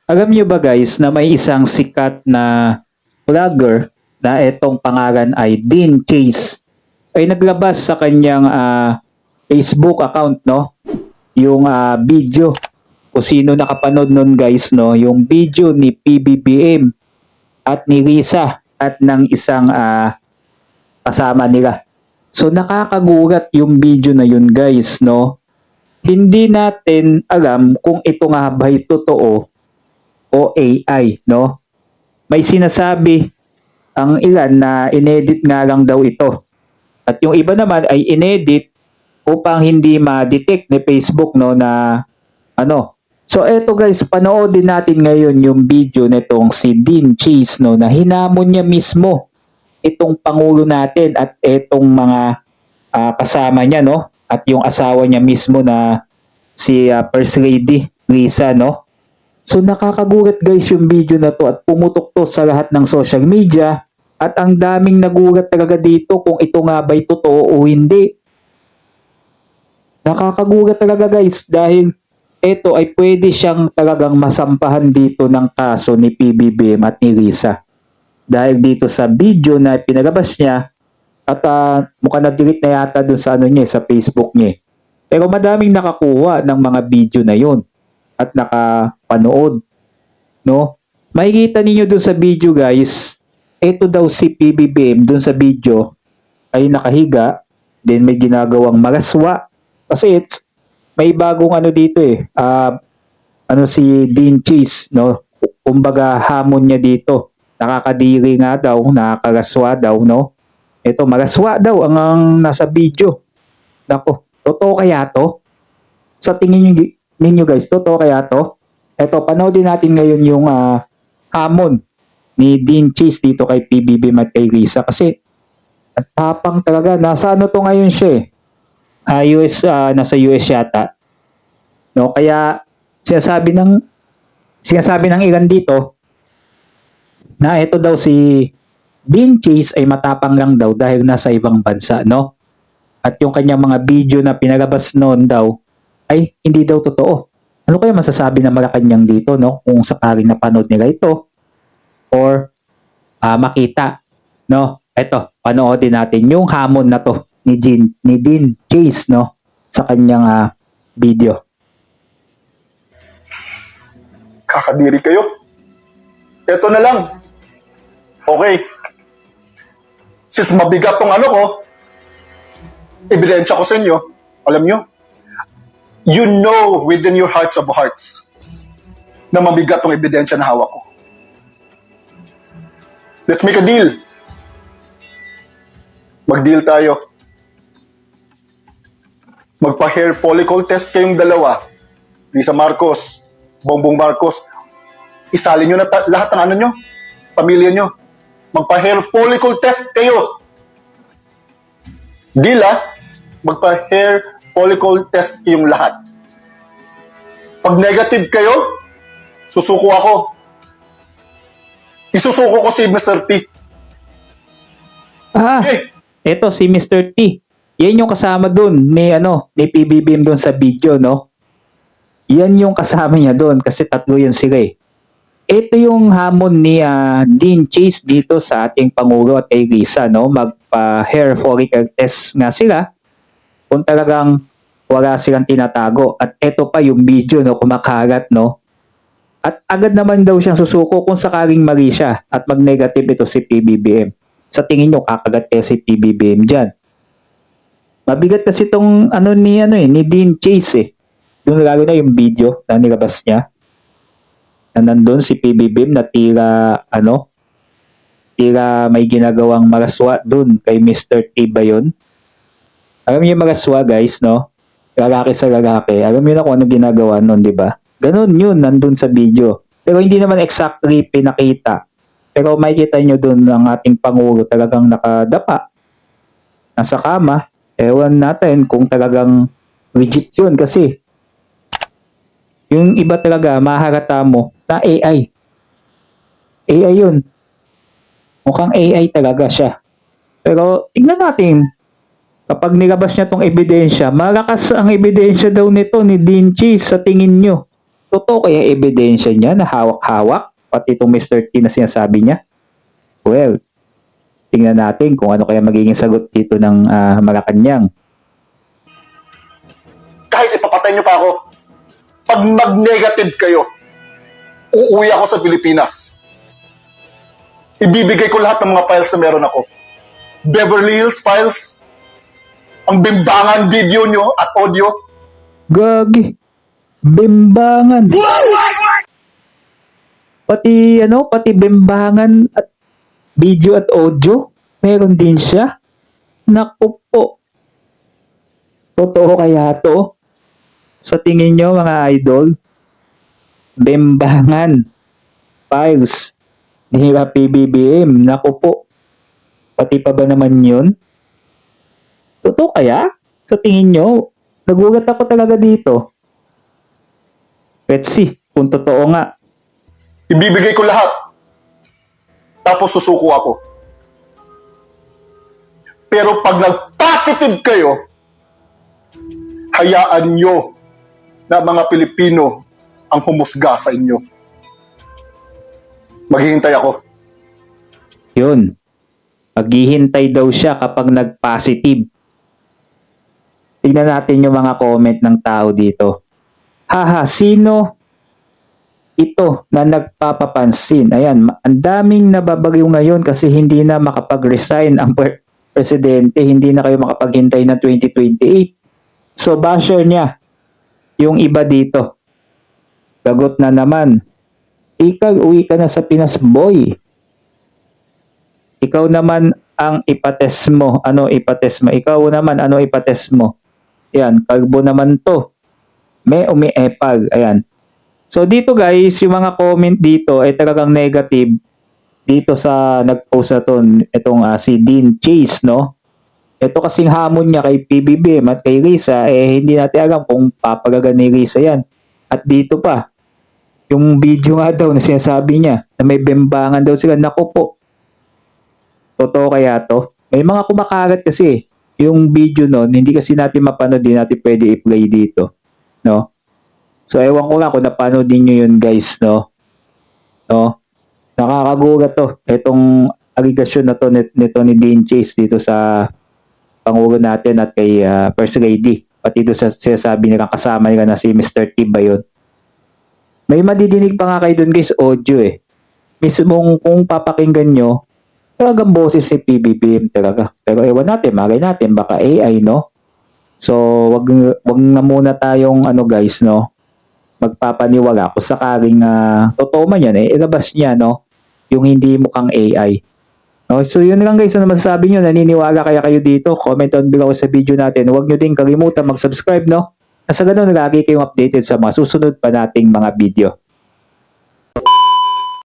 Alam niyo ba guys na may isang sikat na vlogger na etong pangalan ay Dean Chase ay naglabas sa kanyang Facebook account, no, yung video kung sino nakapanood nun guys, no, yung video ni PBBM at ni Risa at ng isang kasama nila. So nakakagulat yung video na yun guys, no. Hindi natin alam kung ito nga ba'y totoo o AI, no? May sinasabi ang ilan na inedit nga lang daw ito. At yung iba naman ay inedit upang hindi ma-detect ni Facebook, no, na ano. So eto guys, panoodin natin ngayon yung video nitong si Dean Chase, no, na hinamon niya mismo itong pangulo natin at etong mga kasama niya, no, at yung asawa niya mismo na si First Lady Lisa, no. So nakakagulat guys yung video na to at pumutok to sa lahat ng social media at ang daming nagulat talaga dito kung ito nga ba'y totoo o hindi. Nakakagulat talaga guys dahil ito ay pwede siyang talagang masampahan dito ng kaso ni PBBM at ni Risa. Dahil dito sa video na pinalabas niya at mukhang na-delete na yata dun sa ano niya, sa Facebook niya. Pero madaming nakakuha ng mga video na yon at nakapanood, no? Makikita ninyo dun sa video guys, ito daw si PBBM dun sa video ay nakahiga, then may ginagawang malaswa. Kasi may bagong ano dito ano si Dean Chase, no? Kumbaga hamon niya dito. Nakakadiri nga daw, nakakalaswa daw, no? Ito, malaswa daw ang nasa video. Nako, totoo kaya to? Sa tingin ninyo guys, totoo kaya to? Ito, panoodin natin ngayon yung hamon ni Dean Chase dito kay PBBM at kay Risa kasi at tapang talaga. Nasa ano to ngayon siya nasa US yata. No, kaya sinasabi ng ilan dito na ito daw si Dean Chase ay matapang lang daw dahil nasa ibang bansa, no? At yung kanyang mga video na pinalabas noon daw ay hindi daw totoo. Ano kaya masasabi ng Malacanang dito, no? Kung sakaling napanood nila ito or makita, no? Ito, panoodin natin yung hamon na to ni Dean Chase, no? Sa kanyang video. Kakadiri kayo. Ito na lang. Okay. Since mabigat tong ano ko, ebidensya ko sa inyo, alam nyo, you know within your hearts of hearts na mabigat tong ebidensya na hawak ko. Let's make a deal. Mag-deal tayo. Magpa-hair follicle test kayong dalawa. Lisa Marcos, Bongbong Marcos. Isalin nyo na lahat ng ano nyo, pamilya nyo. Magpa-hair follicle test kayo. Deal magpa-hair follicle test kayong lahat. Pag negative kayo, susuko ako. Isusuko ko si Mr. T. Okay. Ito si Mr. T. Yan yung kasama dun ni PBBM dun sa video, no? Yan yung kasama niya dun kasi tatlo yan sila Ito yung hamon ni Dean Chase dito sa ating Pangulo at kay Risa, no? Magpa-hair follicle test nga sila kung talagang wala silang tinatago. At ito pa yung video, no, kumakalat, no? At agad naman daw siyang susuko kung sakaling mali siya at mag-negative ito si PBBM. Sa tingin nyo, kakagat kaya si PBBM dyan. Mabigat kasi itong ni Dean Chase Yung lalo na yung video na nilabas niya. Na nandun si PBBM na tira may ginagawang malaswa dun kay Mr. T ba yun? Alam niyo yung malaswa guys, no? Lalaki sa lalaki. Alam niyo na kung ano ginagawa nun, di ba? Ganun yun, nandun sa video. Pero hindi naman exactly pinakita. Pero makikita nyo dun ang ating Pangulo talagang nakadapa. Nasa kama. Ewan natin kung talagang legit yun kasi yung iba talaga maharata mo na AI. AI yun. Mukhang AI talaga siya. Pero tignan natin. Kapag nilabas niya tong ebidensya, malakas ang ebidensya daw nito ni Dean Chase sa tingin nyo. Totoo kaya ebidensya niya na hawak-hawak? Pati itong Mr. T na sinasabi niya? Well, tingnan natin kung ano kaya magiging sagot dito ng Malacanang. Kahit ipapatay niyo pa ako, pag mag-negative kayo, uuwi ako sa Pilipinas. Ibibigay ko lahat ng mga files na meron ako. Beverly Hills files, ang bimbangan video nyo at audio. Gagi. Bimbangan. Pati bimbangan at video at audio, meron din siya. Naku po. Totoo kaya to? Sa tingin nyo mga idol, bimbangan, files, nila PBBM, naku po. Pati pa ba naman yun? Totoo kaya? Sa tingin nyo, nagulat ako talaga dito. Let's see kung totoo nga. Ibibigay ko lahat. Tapos susuko ako. Pero pag nag-positive kayo, hayaan nyo na mga Pilipino ang humusga sa inyo. Maghihintay ako. Yun. Maghihintay daw siya kapag nag-positive. Tingnan natin yung mga comment ng tao dito. Haha, sino ito na nagpapapansin? Ayan, ang daming nababagyo ngayon kasi hindi na makapag-resign ang presidente. Hindi na kayo makapaghintay na 2028. So, basher niya yung iba dito. Gagot na naman. Ikaw, uwi ka na sa Pinas, boy. Ikaw naman ang ipates mo. Ano ipates mo? Ikaw naman, ano ipates mo? Yan, kalbo naman to. May umiepag. Ayan. So dito guys, yung mga comment dito ay talagang negative dito sa nag-post na to, itong si Dean Chase, no? Ito kasing hamon niya kay PBBM at kay Risa, hindi natin alam kung papagagan ni Risa yan. At dito pa, yung video nga daw na sinasabi niya na may bembangan daw sila. Naku po. Totoo kaya to? May mga kumakalat kasi yung video nun, hindi kasi natin mapanood, hindi natin pwede i-play dito. No? So, ewan ko lang kung napanood din nyo yun, guys, no? No? Nakakagulat to. Itong aligasyon na to nito ni Dean Chase dito sa Pangulo natin at kay First Lady. Pati dito sa sinasabi nila kasama nila na si Mr. T ba yun? May madidinig pa nga kayo dun, guys, audio eh. Mismong kung papakinggan nyo, talagang boses si PBBM talaga. Pero ewan natin, magay natin, baka AI, no? So, wag na muna tayong, guys, no? Magpapaniwala kung sakaling totoo man yan, ilabas niya, no? Yung hindi mukhang AI. No? So, yun lang guys, ano masasabi nyo? Naniniwala kaya kayo dito? Comment down below sa video natin. Huwag nyo din kalimutan mag-subscribe, no? Nasa ganun, lagi kayong updated sa mga susunod pa nating mga video.